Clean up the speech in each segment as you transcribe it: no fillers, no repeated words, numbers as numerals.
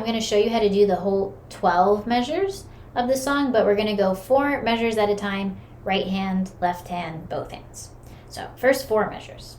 I'm going to show you how to do the whole 12 measures of the song, but we're going to go 4 measures at a time, right hand, left hand, both hands. So first 4 measures.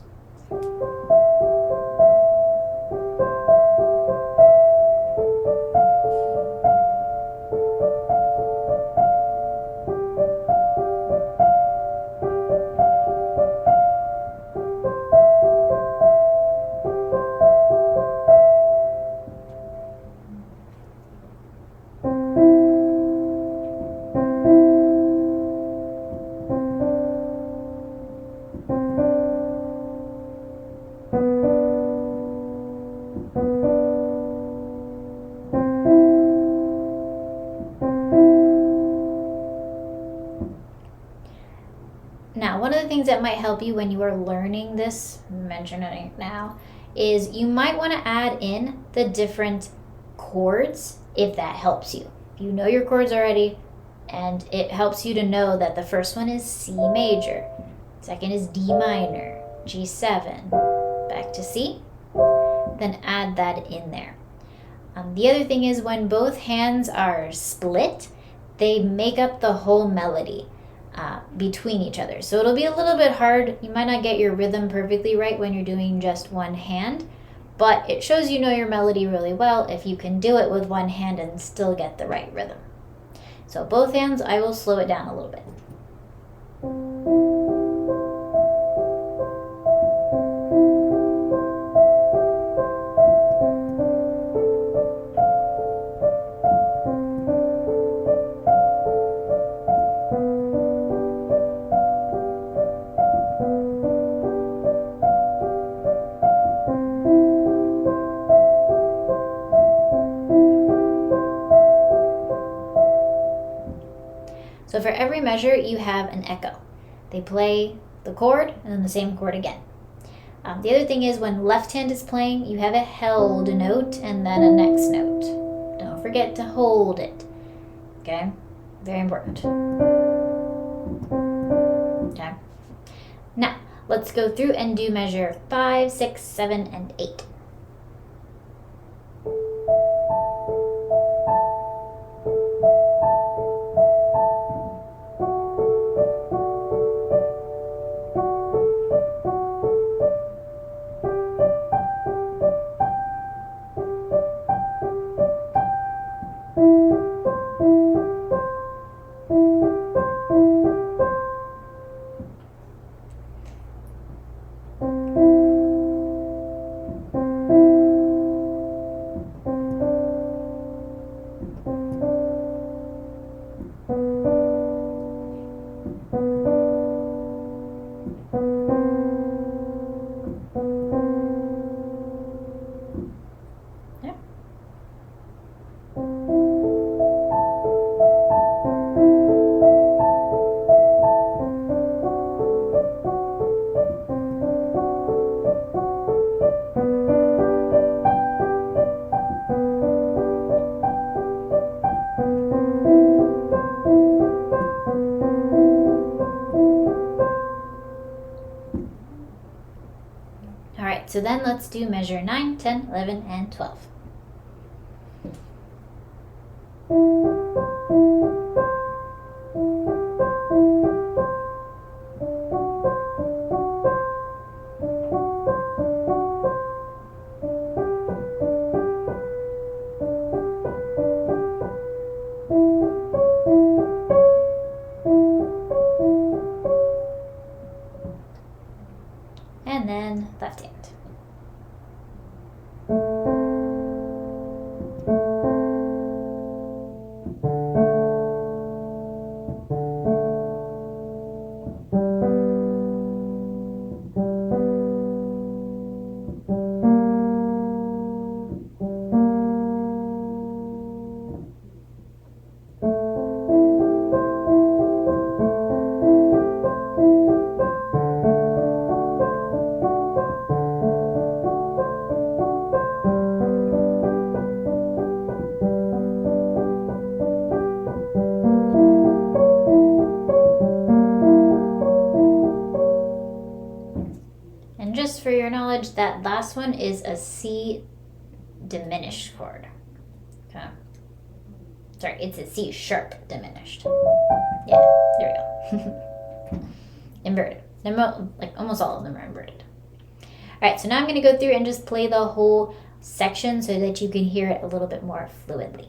Now, one of the things that might help you when you are learning this, mentioning it now, is you might want to add in the different chords if that helps you. If you know your chords already, and it helps you to know that the first one is C major, second is D minor, G7, back to C, then add that in there. The other thing is when both hands are split, they make up the whole melody between each other. So it'll be a little bit hard. You might not get your rhythm perfectly right when you're doing just one hand, but it shows you know your melody really well if you can do it with one hand and still get the right rhythm. So both hands, I will slow it down a little bit. So for every measure, you have an echo. They play the chord and then the same chord again. The other thing is when left hand is playing, you have a held note and then a next note. Don't forget to hold it. Okay? Very important. Okay? Now, let's go through and do measure 5, 6, 7, and 8. So then let's do measure 9, 10, 11, and 12. And then left hand. And just for your knowledge, that last one is a C diminished chord. Sorry, it's a C sharp diminished. Yeah, there we go. Inverted. Like almost all of them are inverted. All right, so now I'm going to go through and just play the whole section so that you can hear it a little bit more fluidly.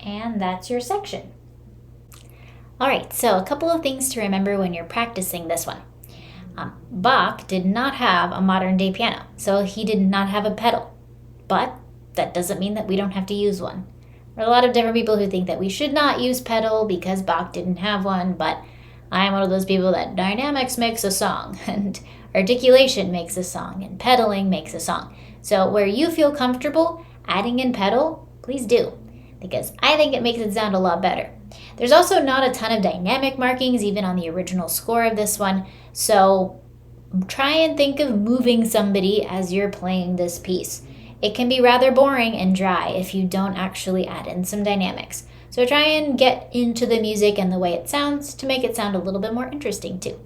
And that's your section. All right, so a couple of things to remember when you're practicing this one. Bach did not have a modern day piano, so he did not have a pedal. But that doesn't mean that we don't have to use one. There are a lot of different people who think that we should not use pedal because Bach didn't have one, but I'm one of those people that dynamics makes a song, and articulation makes a song, and pedaling makes a song. So where you feel comfortable adding in pedal, please do, because I think it makes it sound a lot better. There's also not a ton of dynamic markings even on the original score of this one, so try and think of moving somebody as you're playing this piece. It can be rather boring and dry if you don't actually add in some dynamics. So try and get into the music and the way it sounds to make it sound a little bit more interesting too.